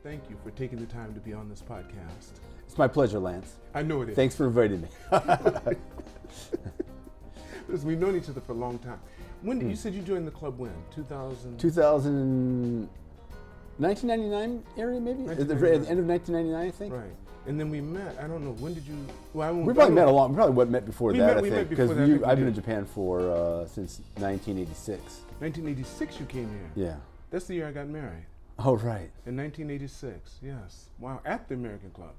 thank you for taking the time to be on this podcast. It's my pleasure, Lance. I know it is. Thanks for inviting me. Listen, we've known each other for a long time. When you said you joined the club when? 2000? 1999 area, maybe? At the end of 1999, I think. Right. And then we met. I don't know. When did you? Well, we probably met before that, I think. Met before Because that. I've been in Japan for since 1986. 1986 you came here. Yeah. That's the year I got married. Oh, right. In 1986, yes. Wow, at the American Club.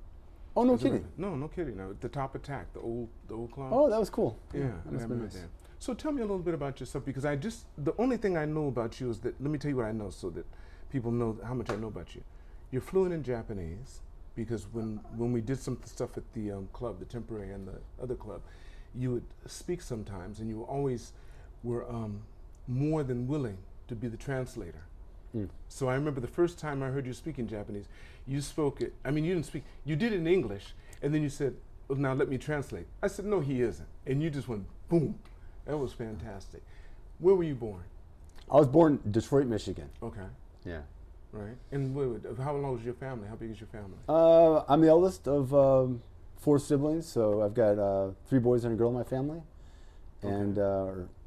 Oh, no kidding. No kidding. No, the Top Attack, the old club. Oh, that was cool. Yeah, that must have been nice. there. So tell me a little bit about yourself, because the only thing I know about you is that, let me tell you what I know so that people know how much I know about you. You're fluent in Japanese, because when we did some stuff at the club, the temporary and the other club, you would speak sometimes, and you always were more than willing to be the translator. So I remember the first time I heard you speak in Japanese, you spoke it, I mean, you didn't speak, you did it in English, and then you said, well, now let me translate. I said, no, he isn't. And you just went, boom. That was fantastic. Where were you born? I was born in Detroit, Michigan. Okay. Yeah. Right. And how long was your family? How big is your family? I'm the eldest of 4 siblings, so I've got 3 boys and a girl in my family. And,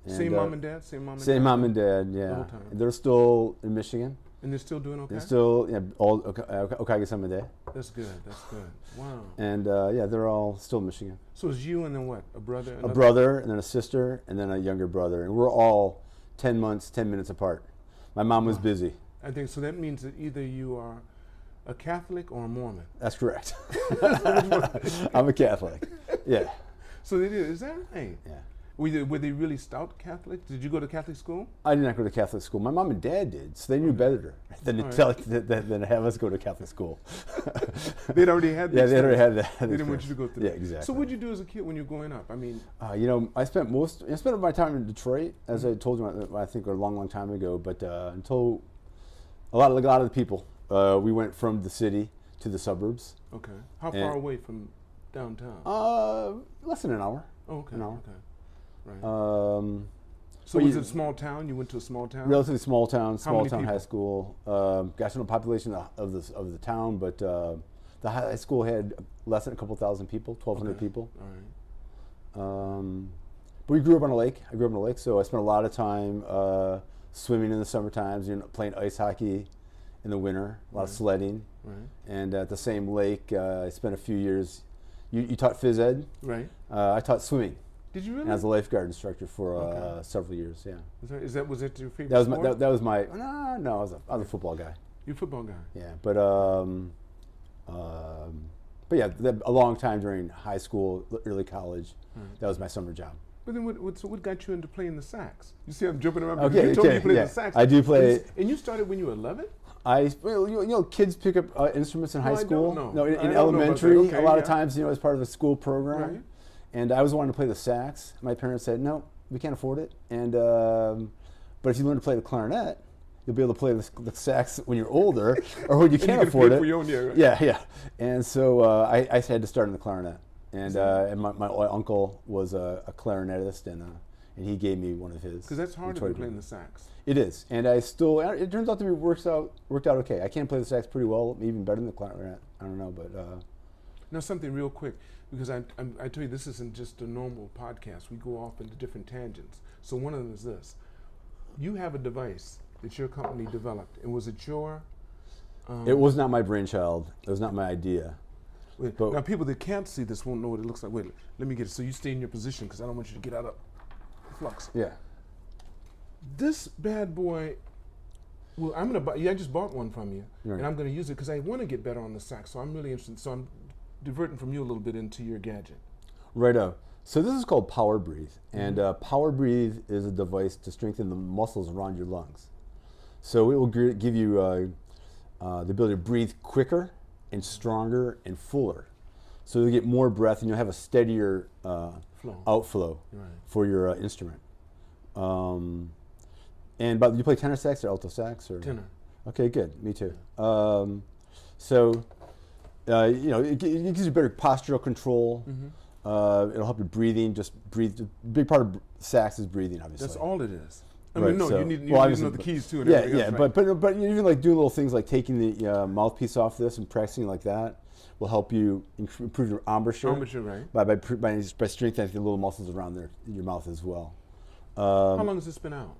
same mom and dad? Same mom and dad? Same mom and dad, yeah. The whole time. They're still in Michigan. And they're still doing okay? They're still, all Okage-sama Day. That's good, that's good. Wow. And they're all still in Michigan. So it's you and then what? A brother? A brother, and then a sister, and then a younger brother. And we're all 10 months, 10 minutes apart. My mom was busy. I think, so that means that either you are a Catholic or a Mormon. That's correct. I'm a Catholic, yeah. So they did, is that right? Yeah. Were they really stout Catholics? Did you go to Catholic school? I did not go to Catholic school. My mom and dad did, so they knew better than to have us go to Catholic school. They'd already had that. Yeah, they already had that. They didn't want you to go through Yeah, that. exactly. So what did you do as a kid when you were growing up? I mean, I spent my time in Detroit, as I told you, I think a long time ago. But until a lot of the people, we went from the city to the suburbs. Okay. How far away from downtown? Less than an hour. Oh, okay. An hour. Okay. Right. So was it a small town? You went to a small town? Relatively small town, people? high school. Gosh, no population of the town, but the high school had less than a couple thousand people, 1,200 people. All right. But we grew up on a lake. I grew up on a lake, so I spent a lot of time swimming in the summer times, playing ice hockey in the winter, a lot of sledding. Right. And at the same lake, I spent a few years. You taught phys ed. Right. I taught swimming. Did you really? And I was a lifeguard instructor for several years. Yeah. Was that your favorite sport? That was my no. I was a football guy. You're a football guy. Yeah, but yeah, a long time during high school, early college. That was my summer job. But then what got you into playing the sax? You see, I'm jumping around. Okay, you told me you played the sax. I do play. And you started when you were 11? Kids pick up instruments in high school. No, in elementary, okay, a lot of times, as part of a school program. Right. And I was wanting to play the sax. My parents said, no, we can't afford it. And but if you learn to play the clarinet, you'll be able to play the sax when you're older, or when you can't afford it. For your own year, right? Yeah. And so I had to start in the clarinet. And my uncle was a clarinetist, and he gave me one of his. Because that's harder than playing the sax. It is, and it turns out to be worked out okay. I can play the sax pretty well, even better than the clarinet. I don't know, but. Now something real quick, because I tell you, this isn't just a normal podcast. We go off into different tangents. So one of them is this: you have a device that your company developed, and was it your? It was not my brainchild. It was not my idea. But now people that can't see this won't know what it looks like. Wait, let me get it. So you stay in your position, because I don't want you to get out of flux. Yeah. This bad boy. Well, I'm gonna buy. Yeah, I just bought one from you, right. And I'm gonna use it because I want to get better on the sax. So I'm really interested. So I'm diverting from you a little bit into your gadget. Righto. So this is called Power Breathe, and Power Breathe is a device to strengthen the muscles around your lungs. So it will give you the ability to breathe quicker and stronger and fuller. So you'll get more breath, and you'll have a steadier outflow for your instrument. And but you play tenor sax or alto sax or? Tenor. Okay, good. Me too. It gives you better postural control. It'll help your breathing. Just breathe. A big part of sax is breathing, obviously. That's all it is. I mean, no, so, you need to know the keys too. And yeah, everything yeah, else, right? but even like doing little things like taking the mouthpiece off this and pressing like that will help you improve your embouchure. Embouchure, right? By strengthening the little muscles around your mouth as well. How long has this been out?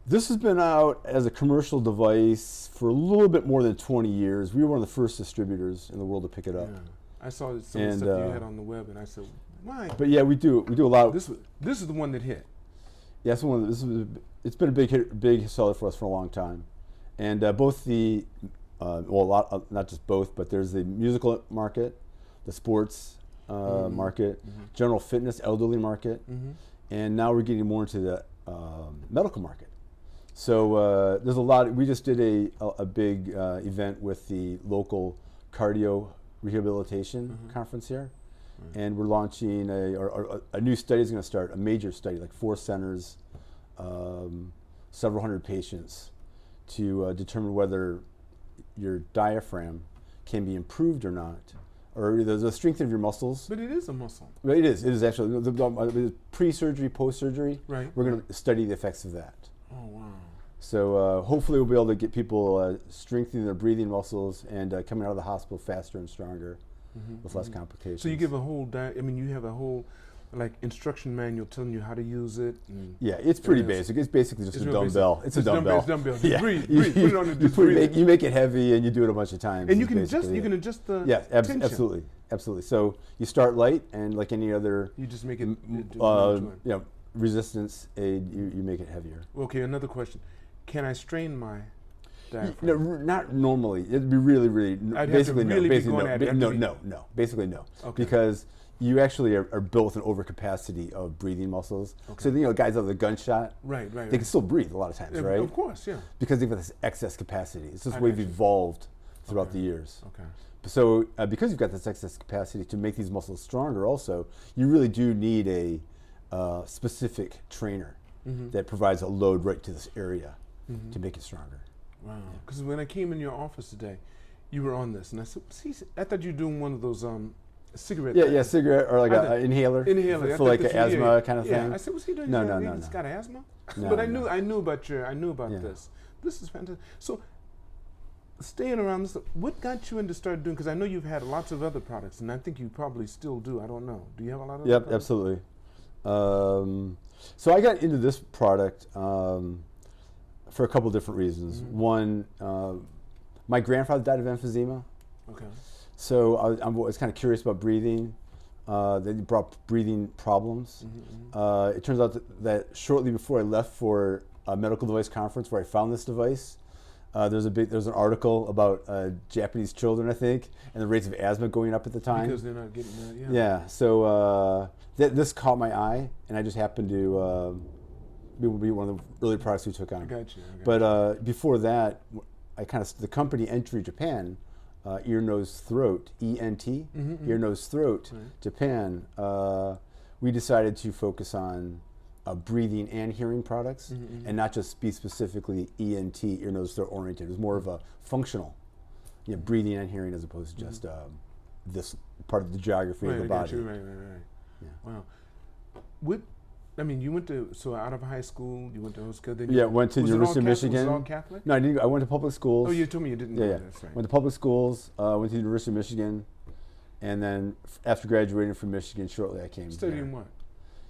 This has been out as a commercial device for a little bit more than 20 years. We were one of the first distributors in the world to pick it up. Yeah. I saw some of the stuff you had on the web, and I said, "Why?" But yeah, we do a lot. This is the one that hit. Yeah, it's been a big seller for us for a long time, and both the not just both, but there's the musical market, the sports market, general fitness, elderly market, and now we're getting more into the medical market. So there's a lot. We just did a big event with the local cardio rehabilitation conference here. And we're launching a new study is going to start, a major study, like 4 centers, several hundred patients, to determine whether your diaphragm can be improved or not, or the strength of your muscles. But it is a muscle. It is actually. The pre-surgery, post-surgery, right. We're going to study the effects of that. Oh, wow. So hopefully we'll be able to get people strengthening their breathing muscles and coming out of the hospital faster and stronger. With less complications. So you give a whole, you have a whole, like, instruction manual telling you how to use it. Yeah, it's pretty basic. It's basically just a dumbbell. It's a dumbbell. It's dumbbell. Just Yeah. breathe. Put it on and You make it heavy and you do it a bunch of times. And you can adjust the tension. Absolutely. So you start light, and like any other, you just make it. resistance aid. You make it heavier. Okay, another question: can I strain my diaphragm? No, not normally. It'd be really, basically no. Basically no. Okay. Because you actually are built with an overcapacity of breathing muscles. Okay. So guys out of the gunshot, right. They can still breathe a lot of times, right? Of course, yeah. Because they've got this excess capacity. It's just the way we've evolved throughout the years. Okay. So because you've got this excess capacity to make these muscles stronger, also, you really do need a specific trainer that provides a load right to this area to make it stronger. Wow. Because when I came in your office today, you were on this, and I said, "See, I thought you were doing one of those cigarette." Yeah, cigarette or like an inhaler. Inhaler for like an asthma kind of thing. I said, "What's he doing? No. He's got asthma." No, but I knew about this. This is fantastic. So, staying around this, what got you into start doing? Because I know you've had lots of other products, and I think you probably still do. I don't know. Do you have a lot of? Yep, products? Absolutely. So I got into this product for a couple different reasons. One, my grandfather died of emphysema. Okay. So I was kind of curious about breathing. That brought breathing problems. It turns out that shortly before I left for a medical device conference where I found this device, there's an article about Japanese children, I think, and the rates of asthma going up at the time. Because they're not getting that, Yeah. So this caught my eye, and I just happened to be one of the early products we took on. I got you. But before that, the company entry Japan, ear, nose, throat, ENT, ear, nose, throat, Japan, we decided to focus on breathing and hearing products, and not just be specifically ENT, ear, nose, throat oriented. It was more of a functional, breathing and hearing as opposed to just this part of the geography of the body. Right. Yeah. Wow. You went to, out of high school, you went to school? Went to the University of Michigan. Was it all Catholic? No, I didn't. I went to public schools. Oh, you told me you didn't go. That's right. Went to public schools, went to the University of Michigan, and then after graduating from Michigan, shortly I came Studying what?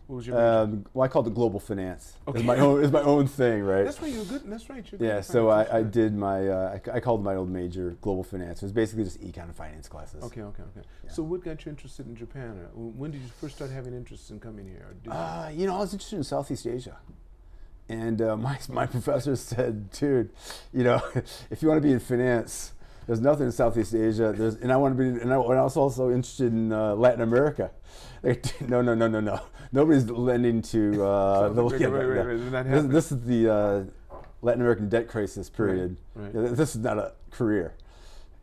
What was your major? Well, I called it global finance. Okay. It's my own thing, right? That's why you're good. That's right. You're Yeah, so I did my, I called my old major global finance. It was basically just econ and finance classes. Okay. Yeah. So what got you interested in Japan? When did you first start having interest in coming here? I was interested in Southeast Asia. And my professor said, dude, if you want to be in finance, there's nothing in Southeast Asia. And I was also interested in Latin America. No. Nobody's lending to This is the Latin American debt crisis period. Right. This is not a career.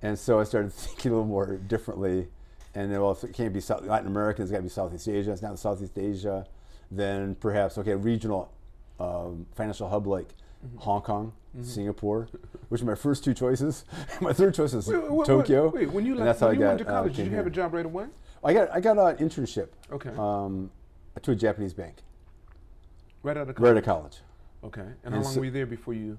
And so I started thinking a little more differently. And then, if it can't be Latin America, it's got to be Southeast Asia. It's not Southeast Asia. Then perhaps, regional financial hub like Hong Kong, Singapore, which are my first 2 choices. My third choice is Tokyo. Wait, when you went to college, did you have a job right away? I got an internship. Okay. To a Japanese bank. Right out of college. Right out of college. Okay. And how long were you there before you?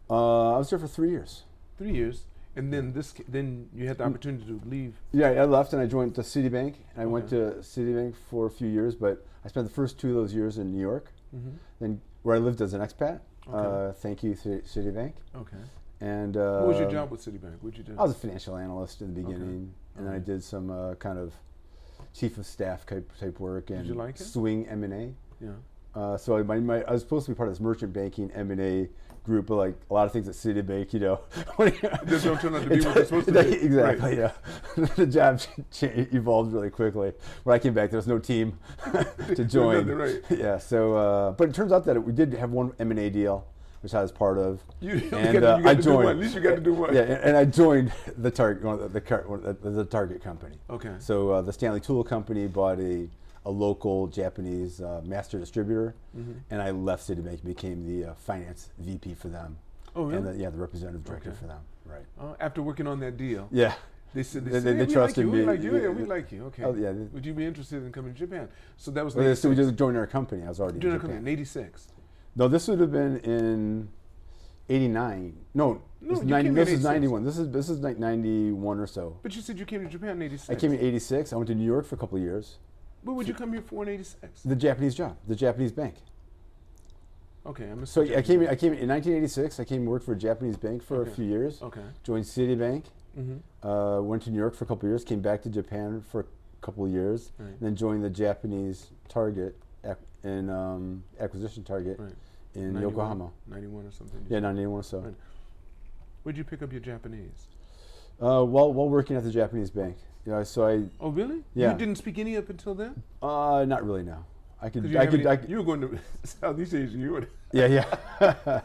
I was there for 3 years. 3 years. And then then you had the opportunity to leave. Yeah, I left and I joined the Citibank. I went to Citibank for a few years, but I spent the first 2 of those years in New York, then where I lived as an expat. Thank you, Citibank. Okay. And what was your job with Citibank? What did you do? I was a financial analyst in the beginning, and I did some kind of chief of staff type work and did you like it? swing M&A. Yeah. So I was supposed to be part of this merchant banking M&A group, but like a lot of things at Citibank, you know, This don't turn out to be what they're supposed to be. Exactly. Right. Yeah. The job evolved really quickly. When I came back, there was no team to join. Right. Yeah. So, but it turns out that we did have one M&A deal, which I was part of. I joined. At least you got to do one. Yeah, and I joined the Target company. Okay. So the Stanley Tool Company bought a local Japanese master distributor, and I left Citibank and became the finance VP for them. Oh, really? And the representative director for them. Right. After working on that deal. Yeah. They said, they trusted me. We like you. Yeah, we like you. Okay. Oh, yeah. Would you be interested in coming to Japan? So that was. So we just joined our company. I was already joined in our Japan. company in '86. No, this would have been in '89. No, this is '91. This is like '91 or so. But you said you came to Japan in '86. I came in '86. I went to New York for a couple of years. What would you come here for in '86? The Japanese job, the Japanese bank. Okay, So I came in 1986. I came and worked for a Japanese bank for a few years. Okay. Joined Citibank. Went to New York for a couple of years. Came back to Japan for a couple of years. Right. And then joined the Japanese Target acquisition Target in 91, Yokohama. 91 or something. Yeah, 91 or so. Right. Where'd you pick up your Japanese? While working at the Japanese bank. Oh, really? Yeah. You didn't speak any up until then? Not really. No. You were going to Southeast Asia. You were. Yeah. Yeah.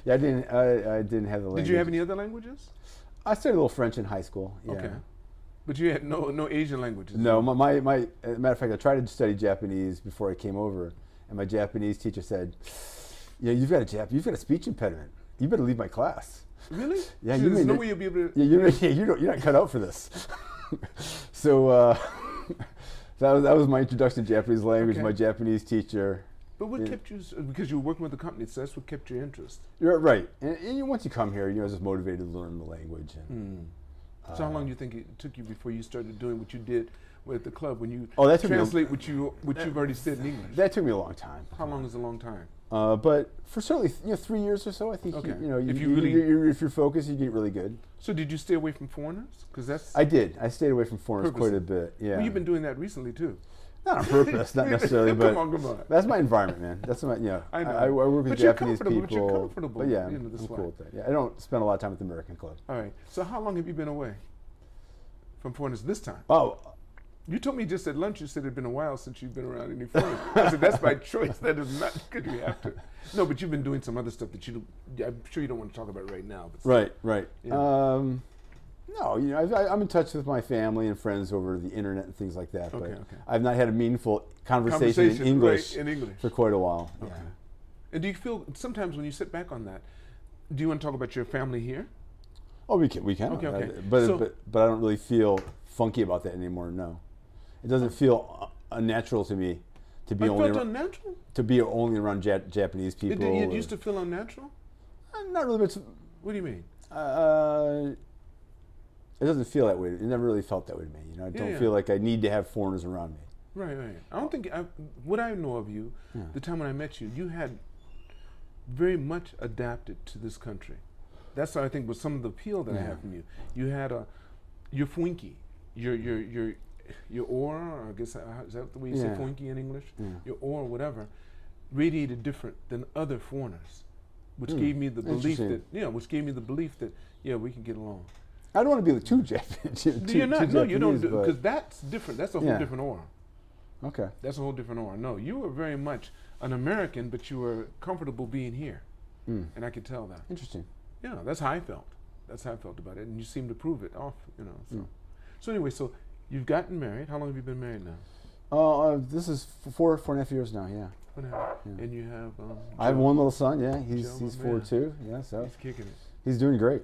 I didn't have the language. Did you have any other languages? I studied a little French in high school. Yeah. Okay. But you had no Asian languages. No. My as a matter of fact, I tried to study Japanese before I came over, and my Japanese teacher said, "Yeah, you've got a speech impediment. You better leave my class." Really? Yeah. So there's no way you'll be able to. Yeah. You're not cut out for this. So. That was my introduction to Japanese language. My Japanese teacher. But what kept you? Because you were working with the company, so that's what kept your interest. You're right, and once you come here, I was just motivated to learn the language. So how long do you think it took you before you started doing what you did with the club when you translate what you've already said in English? That took me a long time. How long is a long time? But for certainly 3 years or so, I think if you're focused, you get really good. So did you stay away from foreigners? Because that's I did. I stayed away from foreigners quite a bit. Yeah. Well, you've been doing that recently too. Not on purpose, not necessarily, but come on. That's my environment, man. That's my I know. I work with Japanese people. But you're comfortable. But yeah, I'm cool with that. Yeah, I don't spend a lot of time at the American Club. All right. So how long have you been away from foreigners this time? Oh. You told me just at lunch, you said it had been a while since you've been around any foreigners. I said, that's by choice. That is not because you have to. No, but you've been doing some other stuff that I'm sure you don't want to talk about right now. But right. Yeah. No, I'm in touch with my family and friends over the internet and things like that. But Okay. I've not had a meaningful conversation in English, in English for quite a while. Okay. Yeah. And do you feel sometimes when you sit back on that, do you want to talk about your family here? Oh, we can. Okay. But I don't really feel funky about that anymore. No, it doesn't feel unnatural to me to be unnatural? To be only around Japanese people. It used to feel unnatural? Not really. But what do you mean? It doesn't feel that way. It never really felt that way to me. I don't feel like I need to have foreigners around me. Right. I don't think what I know of you, the time when I met you, you had very much adapted to this country. That's what I think was some of the appeal that I have from you. You had your funky, your aura, or I guess is that the way you say funky in English? Yeah. Your aura, whatever, radiated different than other foreigners, which gave me the belief that we can get along. I don't want to be too Japanese. You're not. No, you don't. Because that's different. That's a whole different aura. Okay. That's a whole different aura. No, you were very much an American, but you were comfortable being here, and I could tell that. Interesting. Yeah, that's how I felt. That's how I felt about it, and you seem to prove it off. So anyway, so you've gotten married. How long have you been married now? This is 4.5 years now. Yeah. And you have. I have one little son. Yeah, he's 4 too. Yeah, so he's kicking it. He's doing great.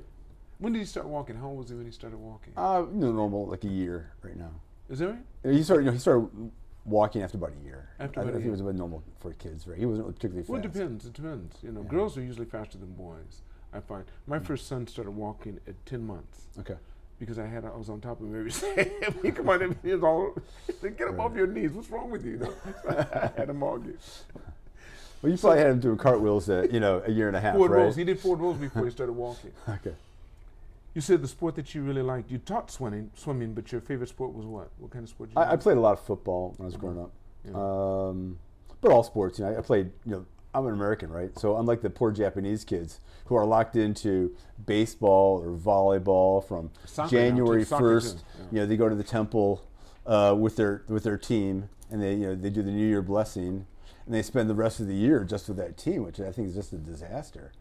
When did he start walking? How old was he when he started walking? Normal, like a year right now. Is that right? He started walking after about a year. After I about a think it was year. about normal for kids, right? He wasn't particularly fast. Well, it depends. It depends. You know, Yeah. girls are usually faster than boys. I find my first son started walking at 10 months Okay. because I was on top of him every day. He come on, he was all get him off your knees. What's wrong with you? You know? I had him all get. Well, you probably had him doing cartwheels at, you know, a year and a half, Forward right? rolls. He did forward rolls before he started walking. Okay. You said the sport that you really liked. You taught swimming, but your favorite sport was what? What kind of sport? Did you I like? played a lot of football when I was growing up. Yeah. But all sports, you know, I played, you know, I'm an American, right? So unlike the poor Japanese kids who are locked into baseball or volleyball from Soccer January now, too. Soccer 1st, too. Yeah. you know, they go to the temple with their team, and they, you know, they do the New Year blessing, and they spend the rest of the year just with that team, which I think is just a disaster.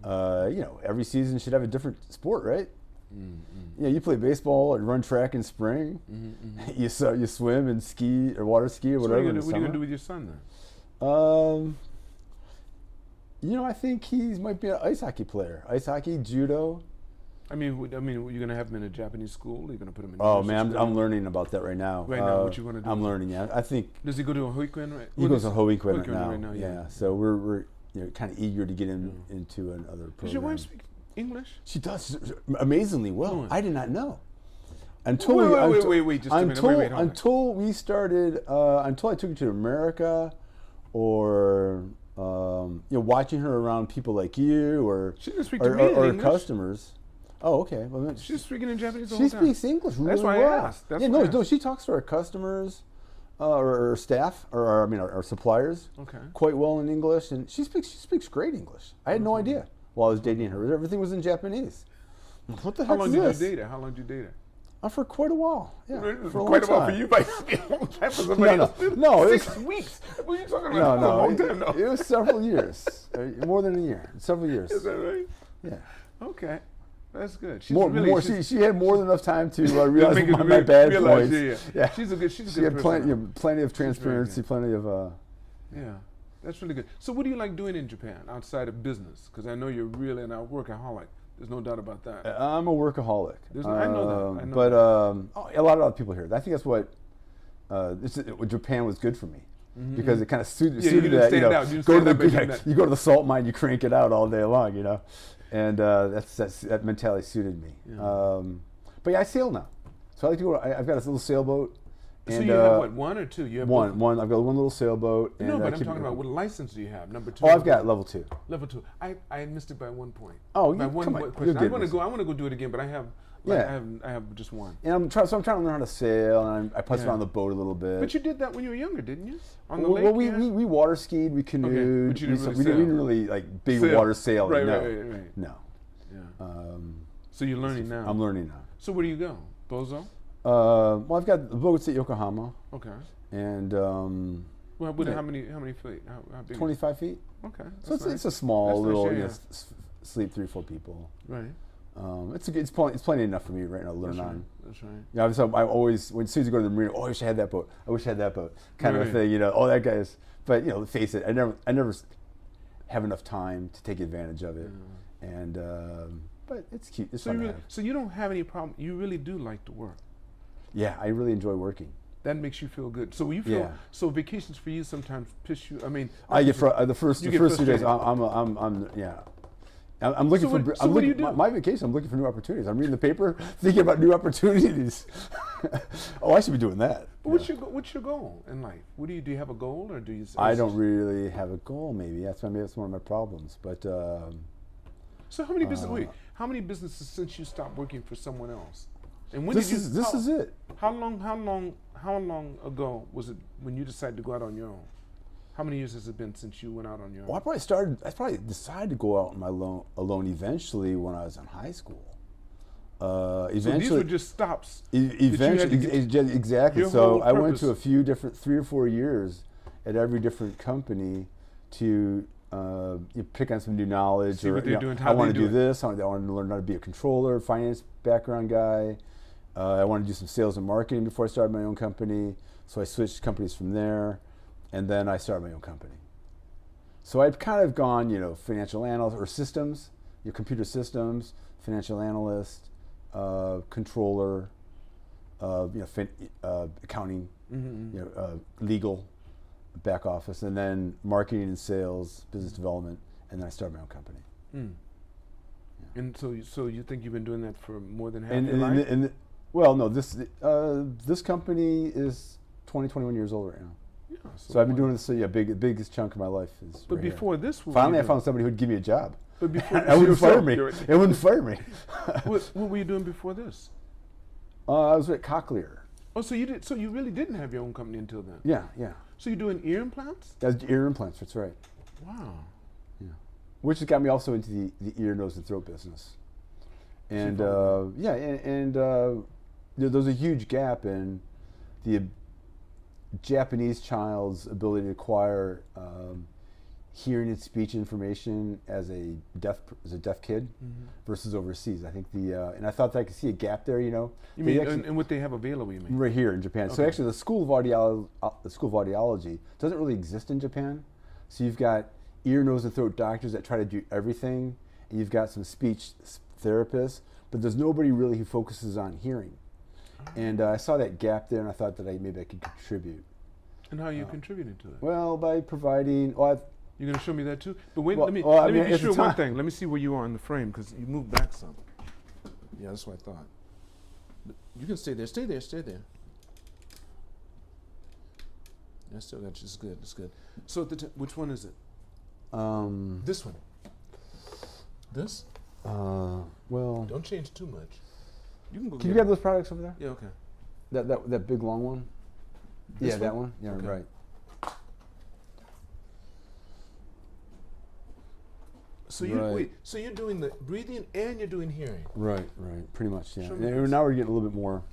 You know, every season should have a different sport, right? You know, you play baseball and run track in spring. You swim and ski or water ski or So whatever. what are in you the going to summer. do with your son then? You know, I think he might be an ice hockey player. Ice hockey, judo. I mean, you're going to have him in a Japanese school? Or you're going to put him in? Oh English man, school? I'm learning about that right now. Right now, what you wanna do I'm with it? learning. Yeah, I think Does he go to a hoikuen? Right? he goes to Hoikuen Hoikuen now. right now, yeah. Yeah, so we're you know, kind of eager to get him into another program. Does your wife speak English? She does amazingly well. Fluent. I did not know. Until Wait, just a minute. Wait, hold on. until we started, until I took her to America, or you know, watching her around people like you, or She didn't speak to me in English. customers. Oh, okay. Well, then She's speaking in Japanese the she whole time. speaks English really That's why I well. asked. That's yeah, why I no, asked. she talks to our customers, or staff, or I mean our suppliers, Okay. quite well in English, and she speaks great English. I had no idea while I was dating her. Everything was in Japanese. What the How heck long is did this? you date her? How long did you date her? For quite a while. Yeah, for a long Quite a while for time. you, but for somebody else. No, it was- 6 weeks. What are you talking No, about? no, A long time, no. it was several years, more than a year, several years. Is that right? Yeah, Okay, that's good. She's more. she's- She had more than enough time to realize make it my bad realize, points. yeah. She's a good. She's a She good had plenty, person. plenty of very transparency, good. plenty of. Yeah, that's really good. So, what do you like doing in Japan outside of business? Because I know you're really a workaholic. There's no doubt about that. I'm a workaholic. I know that. I know but that. a lot of other people here. I think that's what Japan was good for me. Because it kind of suited, Yeah, you didn't that. stand You know, out. You didn't go to stand out by doing the that. you go to the salt mine, you crank it out all day long, you know, and that mentality suited me. Yeah. But yeah, I sail now, so I like to go. I've got this little sailboat. So And, you have what, one or two? You have both? one. I've got one little sailboat. And No, I but I'm keep talking it- about what license do you have? Number 2. Oh, I've got level 2. level 2. I missed it by 1 point. Oh, by you- one come on, question. you're I good, want to Mr. go. I want to go do it again, but I have. Yeah. I have just one. And I'm trying to learn how to sail, and I putz Yeah. around the boat a little bit. But you did that when you were younger, didn't you? On the Well, lake. we, yeah? we water skied, we canoed. but you didn't really we sail. didn't really like big Sail. water sailing. Right, no, right. no. Yeah. So you're learning now. I'm learning now. So where do you go? Bozo? Well, I've got the boats at Yokohama, Okay. and Well, Yeah. how many feet? How big? 25 feet. Okay. So that's nice. it's a small That's nice, little, yeah, you know, yeah. sleep 3-4 people. Right. It's plenty enough for me right now to learn That's on. right. That's right. Yeah, so I always, as soon as you go to the marina, oh, I wish I had that boat. I wish I had that boat. Kind of Right. a thing, you know. Oh, that guy is. But you know, face it, I never have enough time to take advantage of it. And but it's cute. It's So fun you to really, have. so you don't have any problem. You really do like to work. Yeah, I really enjoy working. That makes you feel good. So you feel. Yeah. So vacations for you sometimes piss you. I mean. I get the first You the get first 2 days. frustrated. I'm yeah. I'm looking So for. what- so what do you do? My vacation. I'm looking for new opportunities. I'm reading the paper, thinking about new opportunities. Oh, I should be doing that. But what's your goal in life? What do you have a goal or do you? I don't really have a goal. Maybe that's one of my problems. But So how many business? Wait, how many businesses since you stopped working for someone else? And when this did you? is how, is it. How long ago was it when you decided to go out on your own? How many years has it been since you went out on your own? Well, I probably decided to go out on my alone eventually when I was in high school. Eventually, So these were just stops. eventually, exactly. Your So whole I went to purpose- a few different, 3 or 4 years at every different company to pick on some new knowledge. See what they're doing, how I want they to do do it. this. I wanted to learn how to be a controller, finance background guy. I wanted to do some sales and marketing before I started my own company. So I switched companies from there, and then I started my own company. So I'd kind of gone, financial analyst or systems, computer systems, financial analyst, controller, accounting Mm-hmm. Legal, back office, and then marketing and sales, business development, and then I started my own company. Mm. Yeah. And so you think you've been doing that for more than half And, your and, life? and, well, no, this company is 21 years old right now. Yeah, so I've been doing this. Biggest chunk of my life is. But right before here. this, finally, I found somebody who'd give me a job. But before it wouldn't fire me. It wouldn't fire me. What were you doing before this? I was at Cochlear. Oh, so you did. So you really didn't have your own company until then. Yeah, yeah. So you're doing ear implants? That's ear implants. That's right. Wow. Yeah. Which has got me also into the ear, nose, and throat business. And there's a huge gap in the Japanese child's ability to acquire hearing and speech information as a deaf kid versus overseas. I think and I thought that I could see a gap there. You mean and what they have available? You mean right here in Japan? Okay. So actually, the School of Audiology doesn't really exist in Japan. So you've got ear, nose, and throat doctors that try to do everything, and you've got some speech therapists, but there's nobody really who focuses on hearing. And I saw that gap there, and I thought that maybe I could contribute. And how are you contributing to it? Well, by providing. You're going to show me that too? But wait, let me be sure one thing. Let me see where you are in the frame, because you moved back some. Yeah, that's what I thought. But you can stay there. Stay there. Stay there. I still got you. It's good. It's good. So which one is it? This one. This? Well. Don't change too much. You can go. Can you grab those products over there? Yeah. Okay. That big long one. This yeah, that one. Yeah, okay. Right. So So you're doing the breathing and you're doing hearing. Right. Pretty much. Yeah. And now we're getting a little bit more.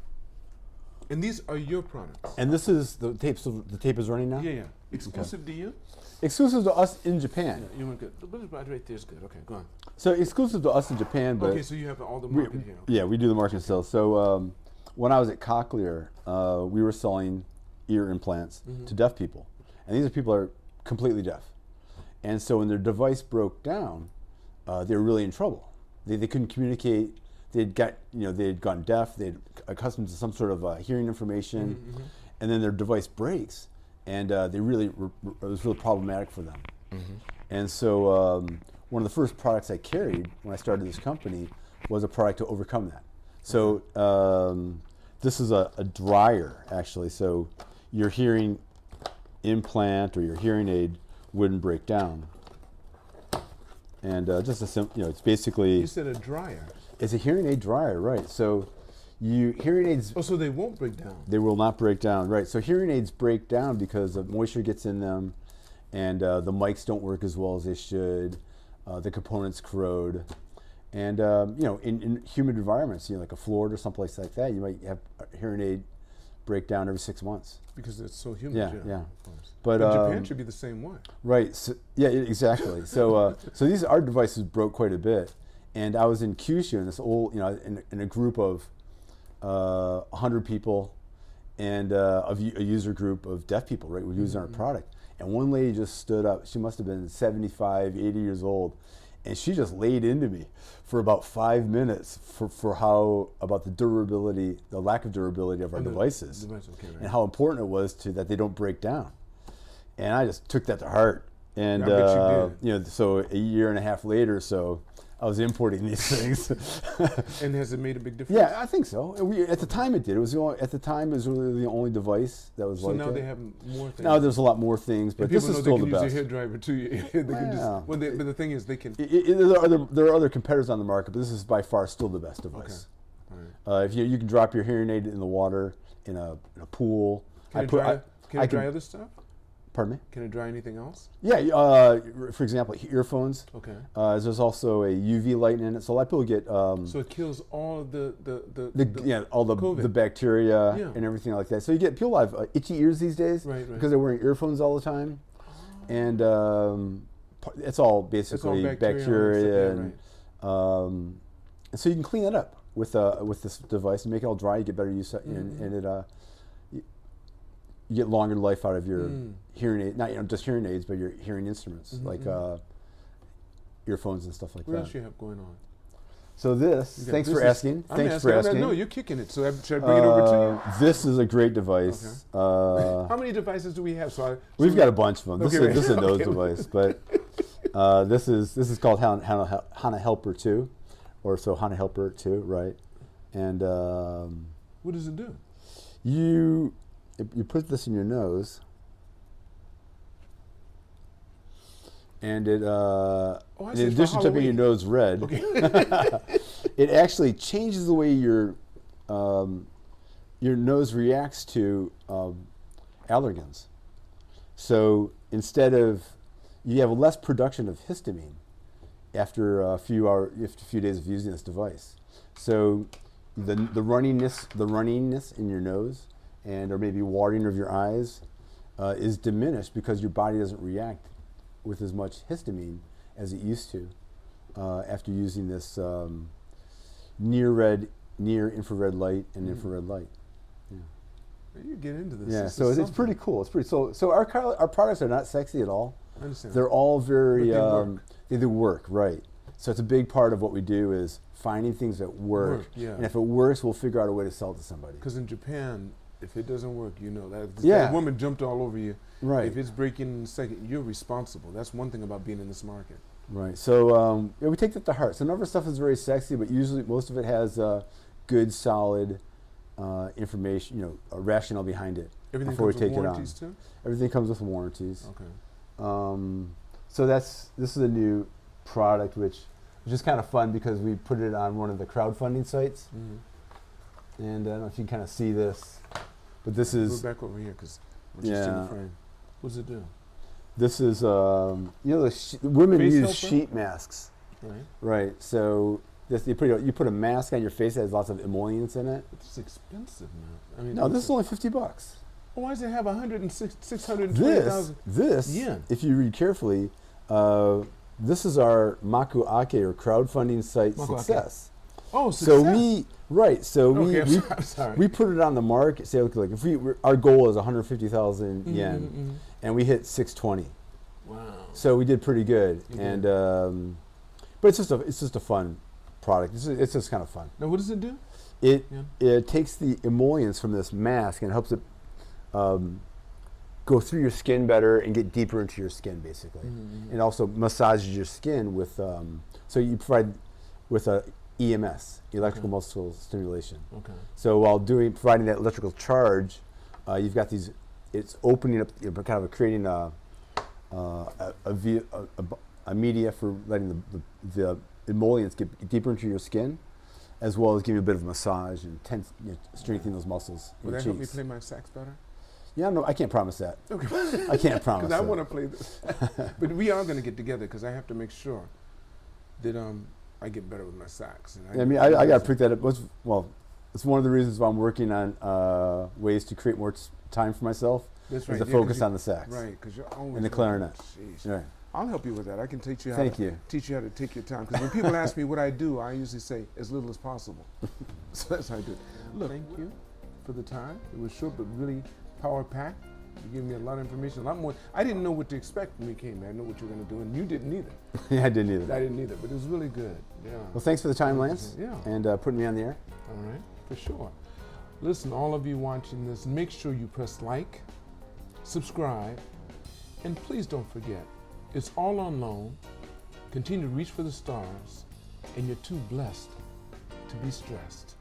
And these are your products. And this is the tape. So the tape is running now. Yeah. Exclusive to you. Exclusive to us in Japan. Yeah, you went good. The right there is good. Okay, go on. So exclusive to us in Japan, but okay. So you have all the market here. Okay. Yeah, we do the market sales. So when I was at Cochlear, we were selling ear implants to deaf people, and these are people that are completely deaf. And so when their device broke down, they were really in trouble. They couldn't communicate. They had gone deaf. They'd accustomed to some sort of hearing information, and then their device breaks, and it was really problematic for them. And so one of the first products I carried when I started this company was a product to overcome that. So this is a dryer, actually. So your hearing implant or your hearing aid wouldn't break down. And just a simple, it's basically. You said a dryer. It's a hearing aid dryer, right? So hearing aids. Oh, so they won't break down. They will not break down, right? So hearing aids break down because the moisture gets in them, and the mics don't work as well as they should. The components corrode, and in humid environments, like a Florida or someplace like that, you might have a hearing aid break down every 6 months. Because it's so humid. Yeah. Of course. But Japan should be the same way. Right. So, yeah. Exactly. So our devices broke quite a bit, and I was in Kyushu in this old, in a group of 100 people, and a user group of deaf people, right, were using our product. And one lady just stood up. She must have been 75, 80 years old, and she just laid into me for about 5 minutes about the durability, the lack of durability of our devices, and how important it was that they don't break down. And I just took that to heart. And so a year and a half later, I was importing these things. And has it made a big difference? Yeah, I think so. At the time it did. It was really the only device that was like that. So now they have more things. Now there's a lot more things, but this is still the best. People know they can use a hairdryer too. They can just, but the thing is, they can. There are other competitors on the market, but this is by far still the best device. Okay. All right. If you can drop your hearing aid in the water, in a pool. Can it dry other stuff? Pardon me? Can it dry anything else? Yeah, for example, earphones. Okay. There's also a UV light in it, so a lot of people get. So it kills all of the the bacteria and everything like that. So people have itchy ears these days because they're wearing earphones all the time, and it's all basically bacteria and so you can clean it up with this device and make it all dry. You get better use and you get longer life out of your hearing aid, not just hearing aids, but your hearing instruments like earphones and stuff like that. What else you have going So this, You got- thanks this for is- asking. I'm Thanks for asking. No, you're kicking it. So should I bring it over to you? This is a great device. How many devices do we have? We've got a bunch of them. This, Okay, is, this is a nose okay. device, but this is called Hana Helper 2, or so Hana Helper 2, right? And What does it do? you put this in your nose, and it I see, in for addition to making your Halloween. nose red, it actually changes the way your nose reacts to allergens. So instead of, you have less production of histamine after a few days of using this device. So the runniness in your nose or maybe watering of your eyes is diminished because your body doesn't react with as much histamine as it used to after using this near infrared light and infrared light. You get into this. Yeah, This so is it's pretty something. cool. It's pretty so our products are not sexy at all. I understand. They're all very But they work. they do work, right? So it's a big part of what we do is finding things that work. Yeah. And if it works, we'll figure out a way to sell it to somebody. Because in Japan, if it doesn't work, you know that Yeah. that woman jumped all over you. Right. If it's breaking in a second, you're responsible. That's one thing about being in this market. Right. So yeah, we take that to heart. So none of our stuff is very sexy, but usually most of it has good, solid information, a rationale behind it. Everything before comes we with take it warranties too. Everything comes with warranties. Okay. So this is a new product, which is just kind of fun because we put it on one of the crowdfunding sites. Mm-hmm. And I don't know if you can kind of see this, but this Go is back over here because we're just in the frame. What does it do? the women Face use helper? sheet masks, Right. right? So this, you put a mask on your face that has lots of emollients in it. It's expensive now. I mean, No, this is only $50. Well, why does it have 620,000? This, yen? if you read carefully, this is our Makuake or crowdfunding site Makuake. success. Oh, success. So Okay, we I'm sorry. we put it on the market. Say, like if our goal is 150,000 yen, Mm-hmm. and we hit 620. Wow. So we did pretty good, You and did. but it's just a fun product. It's just kind of fun. Now, what does it do? It takes the emollients from this mask and helps it go through your skin better and get deeper into your skin, basically, and also massages your skin with. So you provide with a EMS, electrical muscle stimulation. Okay. So while providing that electrical charge, you've got these. It's opening up, kind of creating a media for letting the emollients get deeper into your skin, as well as give you a bit of massage and strengthen those muscles. Will in that your help me cheeks. play my sax better? Yeah, no, I can't promise that. Okay. I can't promise. Because I that. want to play this. But we are going to get together because I have to make sure that I get better with my sax. And I mean, I got to pick that up. Well, it's one of the reasons why I'm working on ways to create more time for myself. That's Is right. to yeah, focus 'cause on the sax. Right, because you're always And the gonna- clarinet. Jeez. Right. I'll help you with that. I can teach you how Thank to you. teach you how to take your time. Because when people ask me what I do, I usually say as little as possible. So that's how I do it. Look, thank you for the time. It was short but really power packed. You gave me a lot of information, a lot more. I didn't know what to expect when we came. I didn't know what you were going to do, and you didn't either. Yeah, I didn't either. I didn't either, but it was really good. Yeah. Well, thanks for the time, Lance. Yeah. And putting me on the air. All right, for sure. Listen, all of you watching this, make sure you press like, subscribe, and please don't forget, it's all on loan. Continue to reach for the stars, and you're too blessed to be stressed.